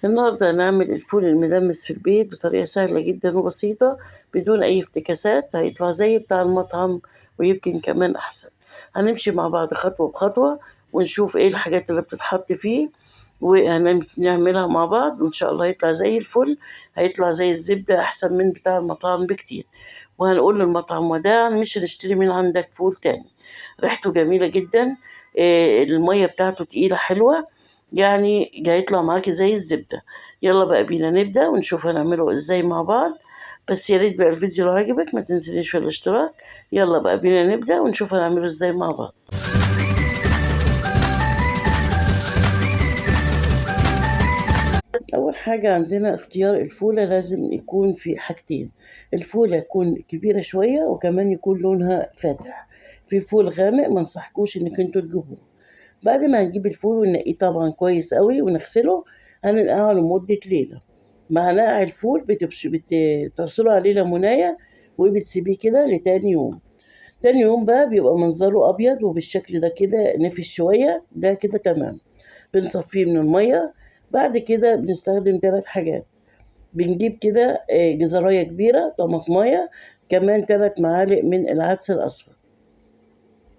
النهاردة هنعمل الفول المدمس في البيت بطريقة سهلة جدا وبسيطة بدون أي افتكاسات، هيطلع زي بتاع المطعم ويمكن كمان أحسن. هنمشي مع بعض خطوة بخطوة ونشوف ايه الحاجات اللي بتتحط فيه وهنعملها مع بعض، وإن شاء الله يطلع زي الفل، هيطلع زي الزبدة أحسن من بتاع المطاعم بكتير. وهنقول للمطعم وداعا، مش هنشتري من عندك فول تاني. ريحته جميلة جدا، المية بتاعته تقيلة حلوة، يعني هيطلع معاكي زي الزبدة. يلا بقى بينا نبدأ ونشوف هنعمله ازاي مع بعض. بس يا ريت بقى الفيديو لو عجبك ما تنسينيش في الاشتراك. يلا بقى بينا نبدأ ونشوف هنعمله ازاي مع بعض. أول حاجة عندنا اختيار الفولة، لازم يكون في حاجتين: الفولة تكون كبيرة شوية وكمان يكون لونها فاتح. في فول غامق ما انصحكوش انك انتوا تجيبوه. بعد ما هنجيب الفول ونقيه طبعا كويس قوي ونغسله، هننقعه لمدة ليلة. مع نقع الفول بتعصروا عليه ليمونية وبتسيبيه كده لتاني يوم. تاني يوم بقى بيبقى منظره أبيض وبالشكل ده كده نفش شوية، ده كده تمام. بنصفيه من المية. بعد كده بنستخدم 3 حاجات. بنجيب كده جزراية كبيرة، طماطماية، كمان 3 معالق من العدس الأصفر.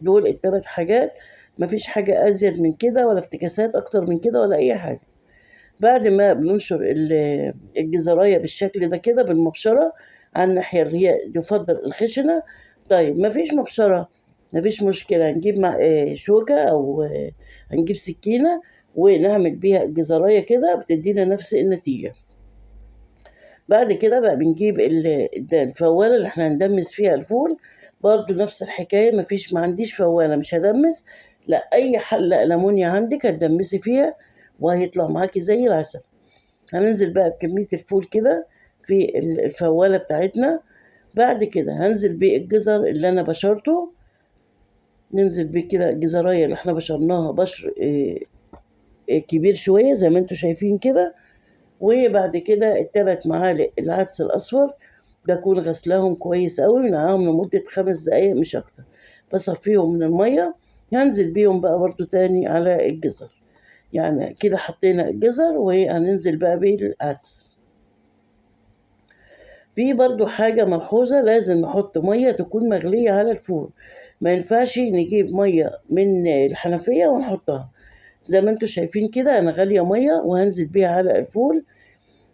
دول ال3 حاجات، مفيش حاجة أزيد من كده ولا افتكاسات أكتر من كده ولا أي حاجة. بعد ما بننشر الجزراية بالشكل ده كده بالمبشرة على الناحية اللي هي يفضل الخشنة. طيب مفيش مبشرة، مفيش مشكلة، هنجيب مع شوكة أو هنجيب سكينة ونعمل بيها الجزراية كده بتدينا نفس النتيجة. بعد كده بقى بنجيب الفوالة اللي احنا هندمس فيها الفول. برضو نفس الحكاية، ما عنديش فوالة مش هدمس، لا أي حلة ألمونيا عندك هتدمسي فيها وهيطلع معاكي زي العسل. هننزل بقى بكمية الفول كده في الفوالة بتاعتنا. بعد كده هنزل بالجزر اللي أنا بشرته، ننزل بيه كده الجزراية اللي احنا بشرناها بشر كبير شوية زي ما انتوا شايفين كده. وبعد كده ال3 معالق العدس الأصفر بكون غسلاهم كويس قوي، ونقعهم لمدة 5 دقايق مش أكتر. بصفيهم من المية. هنزل بيهم بقى برضو تاني على الجزر. يعني كده حطينا الجزر وهننزل بقى بالعدس. في برضو حاجة ملحوظة، لازم نحط مية تكون مغلية على الفول. ما ينفعش نجيب مية من الحنفية ونحطها. زي ما انتوا شايفين كده انا غالية مية وهنزل بيها على الفول.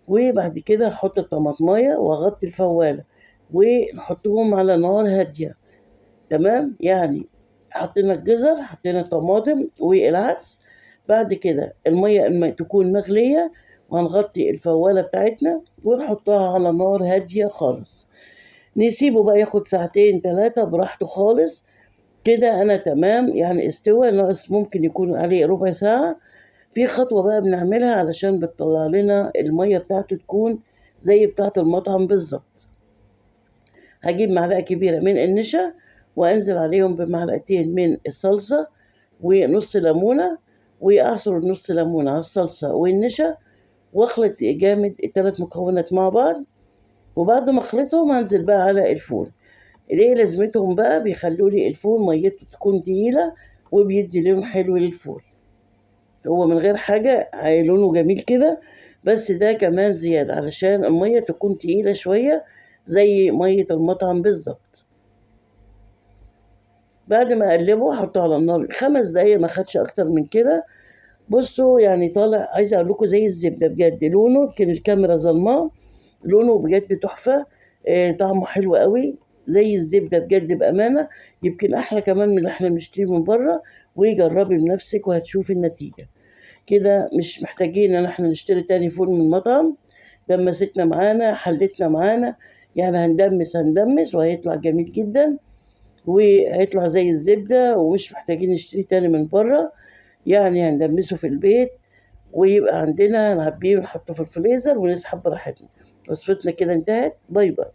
وبعد كده هحط الطماطمايه واغطي الفوالة ونحطهم على نار هادية. تمام، يعني حطينا الجزر، حطينا الطماطم والعدس. بعد كده المية تكون مغلية، وهنغطي الفوالة بتاعتنا ونحطها على نار هادية خالص. نسيبه بقى ياخد ساعتين 3 براحته خالص. كده أنا تمام، يعني استوى، ناقص ممكن يكون عليه ربع ساعة. في خطوة بقى بنعملها علشان بتطلع لنا المية بتاعته تكون زي بتاعة المطعم بالظبط. هجيب معلقة كبيرة من النشا وأنزل عليهم بمعلقتين من الصلصة ونص ليمونة، وأعصر نص ليمونة على الصلصة والنشا، واخلط جامد ال3 مكونات مع بعض. وبعد ما اخلطهم هنزل بقى على الفول. ليه لازمتهم بقى؟ بيخلوا لي الفول ميته تكون تقيلة وبيدي لون حلو للفول. هو من غير حاجة لونه جميل كده، بس ده كمان زيادة علشان المية تكون تقيلة شوية زي مية المطعم بالظبط. بعد ما اقلبه احطه على النار 5 دقايق، ما خدش اكتر من كده. بصوا يعني طالع، عايزه اقول لكم زي الزبده بجد، لونه يمكن الكاميرا ظلماه، لونه بجد تحفه. طعمه حلو قوي زي الزبده بجد بامانه، يمكن احلى كمان من اللي احنا بنشتريه من بره. وجربي بنفسك وهتشوفي النتيجه. كده مش محتاجين ان احنا نشتري تاني فول من مطعم. دمستنا معانا، حلتنا معانا، يعني هندمس وهيطلع جميل جدا وهيطلع زي الزبدة، ومش محتاجين نشتري تاني من بره. يعني هندمسه في البيت ويبقى عندنا، نعبيه ونحطه في الفريزر ونسحب براحتنا. وصفتنا كده انتهت. باي باي.